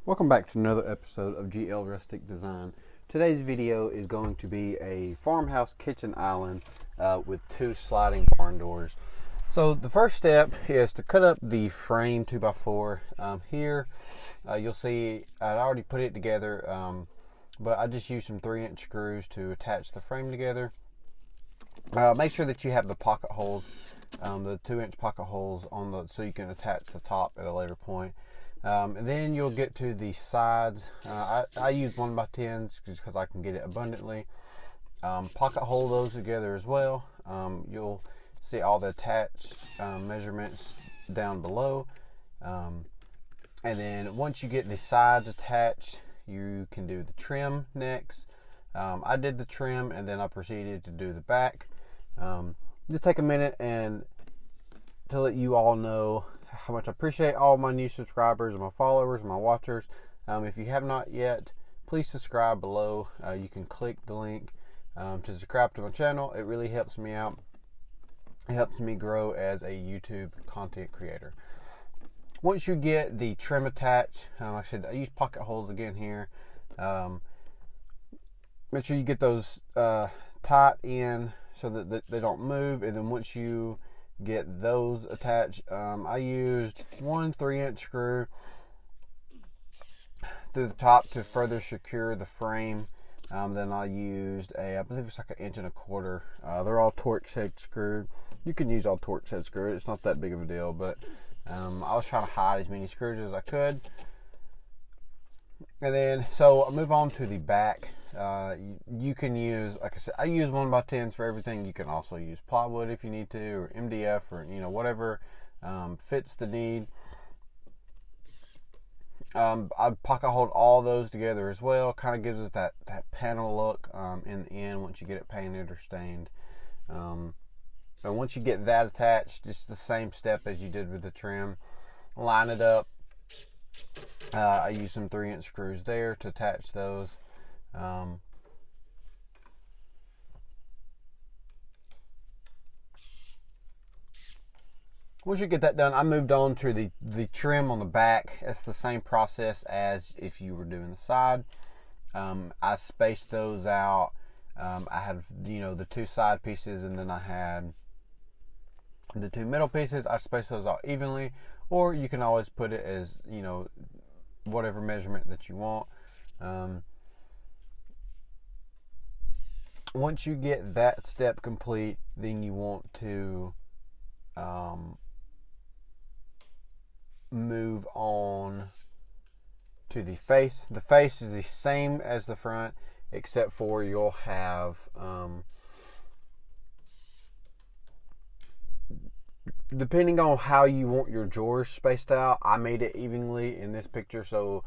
Welcome back to another episode of GL Rustic Design. Today's video is going to be a farmhouse kitchen island with two sliding barn doors. So the first step is to cut up the frame 2x4. Here you'll see I already put it together, but I just used some 3-inch screws to attach the frame together. Make sure that you have the pocket holes, the 2-inch pocket holes so you can attach the top at a later point. And then you'll get to the sides. I use 1x10s just because I can get it abundantly. Pocket hole those together as well. You'll see all the attached measurements down below. And then once you get the sides attached, you can do the trim next. I did the trim and then I proceeded to do the back. Just take a minute and to let you all know how much I appreciate all my new subscribers, my followers, my watchers. If you have not yet, please subscribe below. You can click the link to subscribe to my channel. It really helps me out. It helps me grow as a YouTube content creator. Once you get the trim attached, like I said, I use pocket holes again here. Make sure you get those tight in so that they don't move. And then once you get those attached, I used one 3-inch screw through the top to further secure the frame. Then I used I believe it's like 1.25 inch. They're all Torx head screwed. You can use all Torx head screwed. It's not that big of a deal, but I was trying to hide as many screws as I could. And then, so I'll move on to the back. You can use, like I said, I use 1x10s for everything. You can also use plywood if you need to, or MDF, or whatever fits the need. I pocket hold all those together as well. Kind of gives it that panel look in the end once you get it painted or stained. And once you get that attached, just the same step as you did with the trim. Line it up. I use some 3-inch screws there to attach those. Once you get that done, I moved on to the trim on the back. It's the same process as if you were doing the side. I spaced those out. I had the two side pieces, and then I had the two middle pieces. I spaced those out evenly, or you can always put it as whatever measurement that you want. Once you get that step complete, then you want to move on to the face. The face is the same as the front, except for you'll have depending on how you want your drawers spaced out. I made it evenly in this picture, so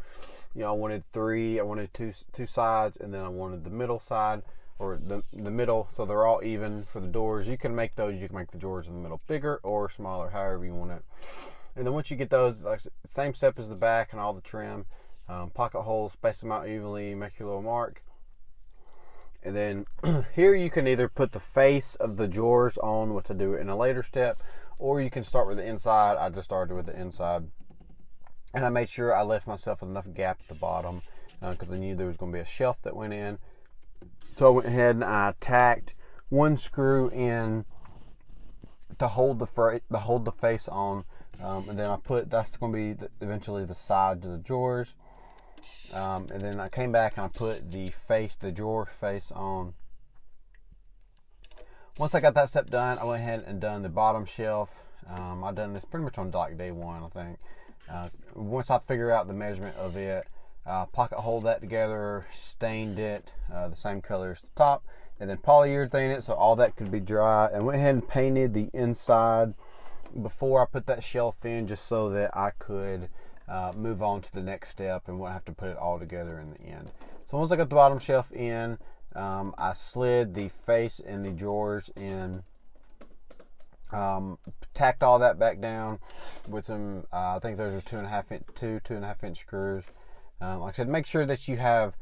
I wanted two sides, and then I wanted the middle side, or the middle, so they're all even for the doors. You can make the drawers in the middle bigger or smaller, however you want it. And then once you get those, same step as the back and all the trim, pocket holes, space them out evenly, make your little mark. And then here you can either put the face of the drawers on, which I do in a later step, or you can start with the inside. I just started with the inside, and I made sure I left myself enough gap at the bottom because I knew there was going to be a shelf that went in. So I went ahead and I tacked one screw in to hold the face on, and then that's going to be eventually the sides of the drawers. And then I came back and I put the drawer face on. Once I got that step done, I went ahead and done the bottom shelf. I done this pretty much on day one, I think. Once I figure out the measurement of it, pocket hold that together, stained it the same color as the top, and then polyurethane it so all that could be dry, and went ahead and painted the inside before I put that shelf in, just so that I could move on to the next step and won't have to put it all together in the end. So once I got the bottom shelf in, I slid the face and the drawers in, tacked all that back down with some I think those are 2.5 inch screws. Like I said, make sure that you have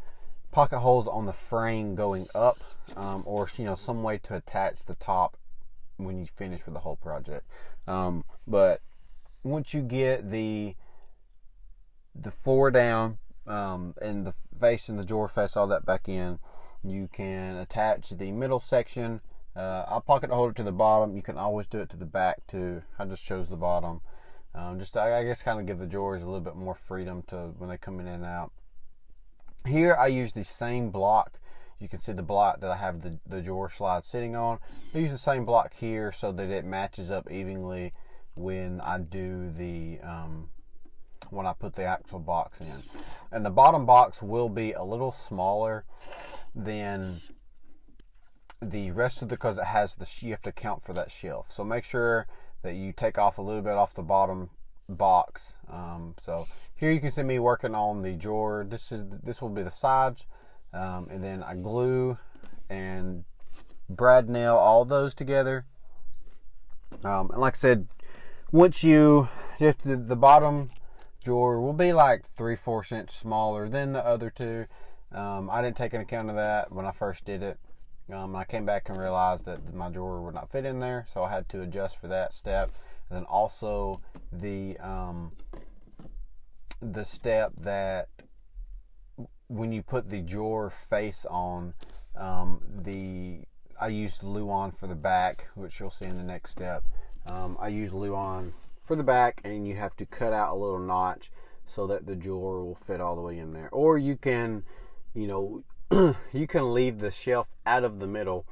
pocket holes on the frame going up, or some way to attach the top when you finish with the whole project. But once you get the floor down, and the face and the drawer face, all that back in. You can attach the middle section. I'll pocket holder to the bottom. You can always do it to the back too. I just chose the bottom. I guess kind of give the drawers a little bit more freedom to when they come in and out. Here I use the same block. You can see the block that I have the drawer slide sitting on. I use the same block here so that it matches up evenly when I do the when I put the actual box in. And the bottom box will be a little smaller than the rest of because it has you have to count for that shelf. So make sure that you take off a little bit off the bottom box. So here you can see me working on the drawer. This will be the sides, and then I glue and brad nail all those together. And like I said, once the bottom drawer will be like 3/4 inch smaller than the other two. I didn't take into account of that when I first did it. I came back and realized that my drawer would not fit in there, so I had to adjust for that step. And then also the step that when you put the drawer face on, I used Luan for the back, which you'll see in the next step. I use Luan for the back, and you have to cut out a little notch so that the drawer will fit all the way in there. Or you can, you can leave the shelf out of the middle,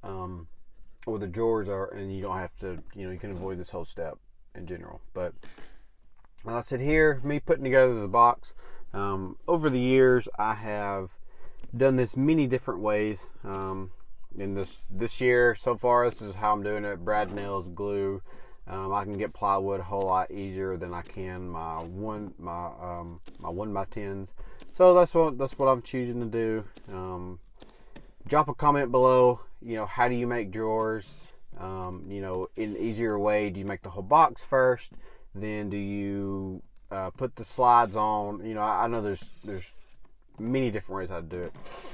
where the drawers are, and you don't have to, you can avoid this whole step in general. But I said here, me putting together the box, over the years I have done this many different ways. In this year so far, this is how I'm doing it: brad nails, glue. I can get plywood a whole lot easier than I can my 1x10s. So that's what I'm choosing to do. Drop a comment below. How do you make drawers? In an easier way, do you make the whole box first? Then do you put the slides on? I know there's many different ways how to do it.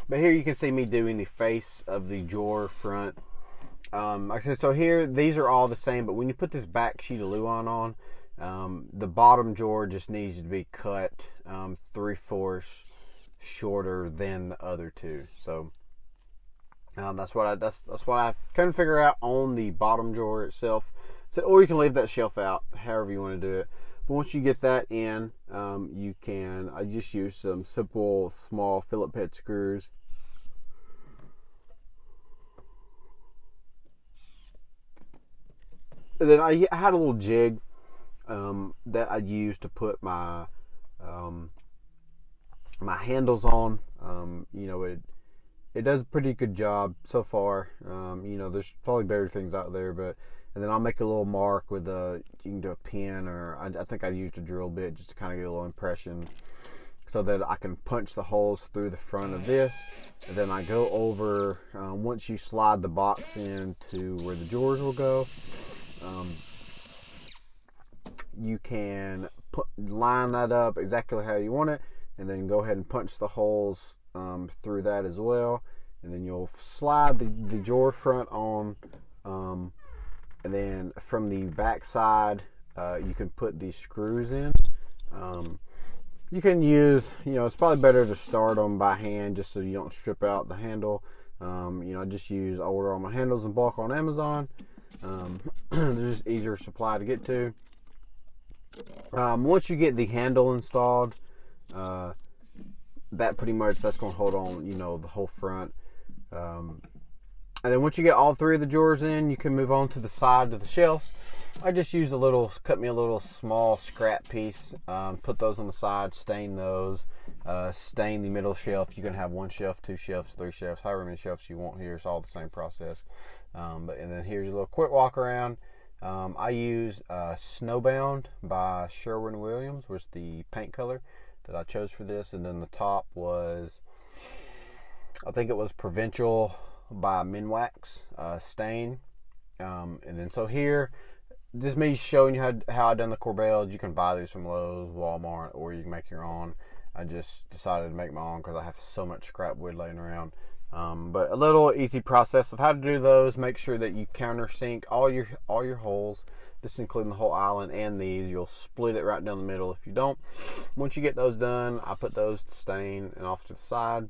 But here you can see me doing the face of the drawer front. Like I said, so here, these are all the same, but when you put this back sheet of Luan on, the bottom drawer just needs to be cut 3/4 shorter than the other two. So that's what I couldn't figure out on the bottom drawer itself. So, or you can leave that shelf out, however you want to do it. But once you get that in, I just use some simple small Phillips head screws. And then I had a little jig that I used to put my my handles on. It does a pretty good job so far. There's probably better things out there, and then I'll make a little mark with you can do a pin, or I think I used a drill bit just to kind of get a little impression, so that I can punch the holes through the front of this. And then I go over, once you slide the box into where the drawers will go, you can line that up exactly how you want it, and then go ahead and punch the holes through that as well. And then you'll slide the drawer front on, and then from the back side, you can put these screws in. You can use, it's probably better to start them by hand just so you don't strip out the handle. I order all my handles in bulk on Amazon. They're just easier supply to get to. Once you get the handle installed, that's going to hold on, the whole front. And then once you get all three of the drawers in, you can move on to the side of the shelves. I just cut me a little small scrap piece, put those on the side, stain those, stain the middle shelf. You can have 1 shelf, 2 shelves, 3 shelves, however many shelves you want here. It's all the same process. And then here's a little quick walk around. I use Snowbound by Sherwin-Williams, was the paint color that I chose for this. And then the top was, I think it was Provincial by Minwax stain. And then so here, just me showing you how I done the corbels. You can buy these from Lowe's, Walmart, or you can make your own. I just decided to make my own because I have so much scrap wood laying around. But a little easy process of how to do those. Make sure that you countersink all your holes. This including the whole island and these. You'll split it right down the middle if you don't. Once you get those done, I put those to stain and off to the side.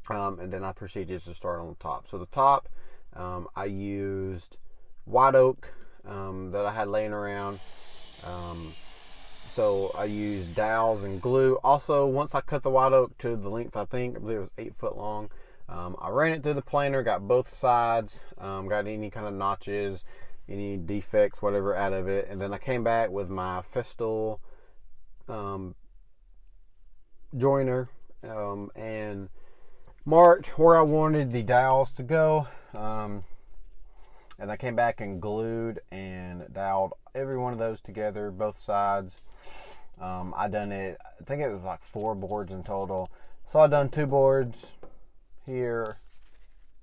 And then I proceeded to start on the top. So the top, I used white oak that I had laying around. So I used dowels and glue. Also, once I cut the white oak to the length, I believe it was 8 foot long, I ran it through the planer, got both sides, got any kind of notches, any defects, whatever out of it. And then I came back with my Festool joiner and marked where I wanted the dowels to go. And I came back and glued and doweled every one of those together, both sides. I done it, I think it was like 4 boards in total. So I done 2 boards here,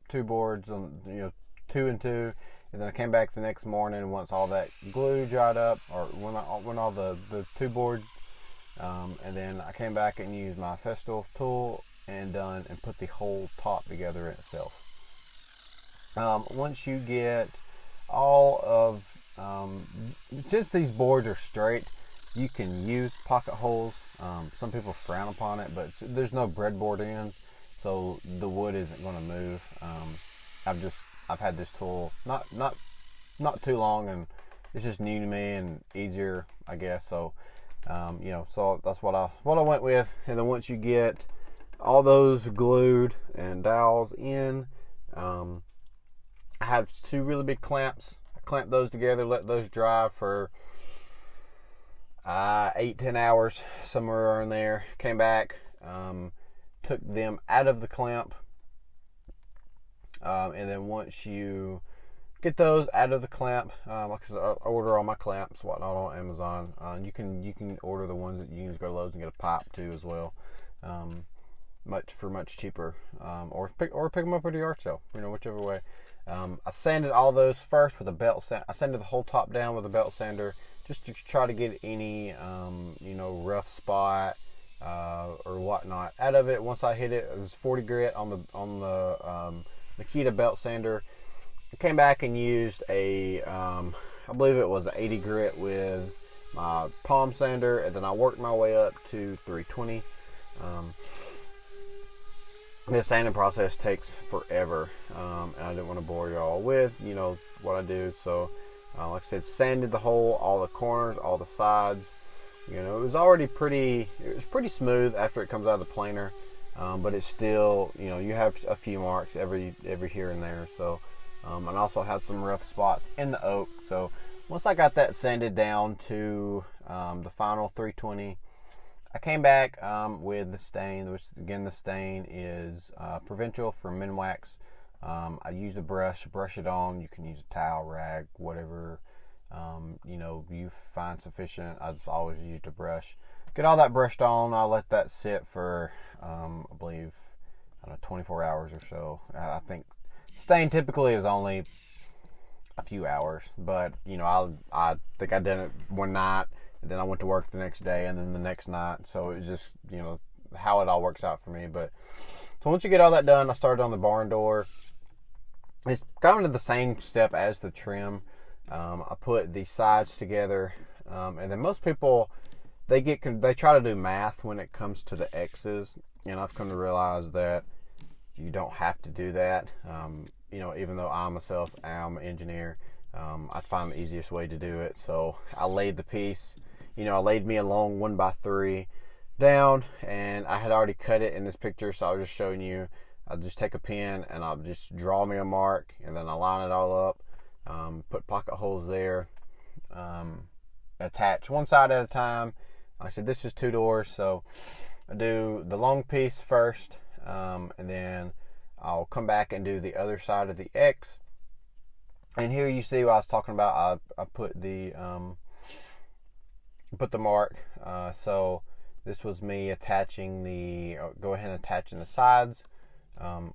2 boards on, 2 and 2. And then I came back the next morning once all that glue dried up, or when all the 2 boards. And then I came back and used my Festool tool and put the whole top together itself. Once you get all of, since these boards are straight, you can use pocket holes. Some people frown upon it, but there's no breadboard ends, so the wood isn't going to move. I've had this tool not too long, and it's just new to me and easier, I guess. So, so that's what I went with. And then once you get all those glued and dowels in, I have 2 really big clamps. I clamp those together, let those dry for 8-10 hours, somewhere around there. Came back, took them out of the clamp, and then once you get those out of the clamp, because I order all my clamps, whatnot, on Amazon. You can order the ones that you can just go to Lowe's and get a pipe too as well, much cheaper, or pick them up at the yard sale, whichever way. I sanded all those first with a belt sander. I sanded the whole top down with a belt sander just to try to get any, rough spot or whatnot out of it. Once I hit it, it was 40 grit on the Makita belt sander. I came back and used I believe it was 80 grit with my palm sander, and then I worked my way up to 320. This sanding process takes forever, and I didn't want to bore y'all with, what I do. So, like I said, sanded all the corners, all the sides. It was already pretty smooth after it comes out of the planer, but it's still, you have a few marks every here and there. So, and also have some rough spots in the oak. So, once I got that sanded down to the final 320. I came back with the stain, which again, the stain is provincial from Minwax. I used a brush it on. You can use a towel, rag, whatever you find sufficient. I just always used a brush. Get all that brushed on. I let that sit for I believe 24 hours or so. I think stain typically is only a few hours, but I think I did it one night. Then I went to work the next day, and then the next night. So it was just, how it all works out for me. But so once you get all that done, I started on the barn door. It's kind of the same step as the trim. I put the sides together, and then most people they try to do math when it comes to the X's, and I've come to realize that you don't have to do that. Even though I myself am an engineer, I find the easiest way to do it. So I laid the piece. I laid me a long 1x3 down, and I had already cut it in this picture, so I was just showing you. I'll just take a pen and I'll just draw me a mark, and then I line it all up, put pocket holes there, attach one side at a time. Like I said, this is 2 doors, so I do the long piece first, and then I'll come back and do the other side of the X. And here you see what I was talking about. I put the mark. So this was me attaching attaching the sides,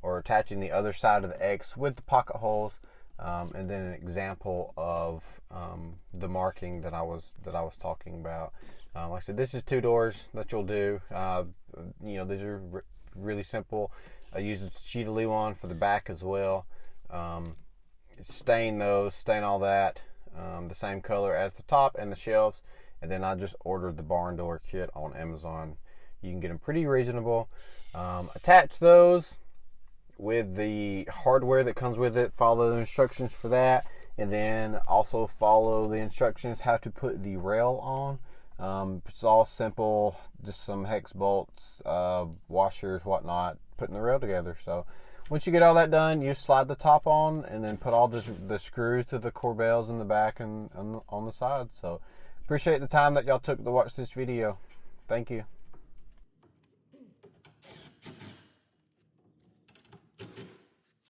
or attaching the other side of the X with the pocket holes, and then an example of the marking that I was talking about. Like I said, this is 2 doors that you'll do. These are really simple. I used a sheet of Luan for the back as well. Stain all that the same color as the top and the shelves, and then I just ordered the barn door kit on Amazon. You can get them pretty reasonable. Attach those with the hardware that comes with it, follow the instructions for that, and then also follow the instructions how to put the rail on. It's all simple, just some hex bolts, washers, whatnot, putting the rail together. So once you get all that done, you slide the top on and then put all the screws to the corbels in the back and on the side. So appreciate the time that y'all took to watch this video. Thank you.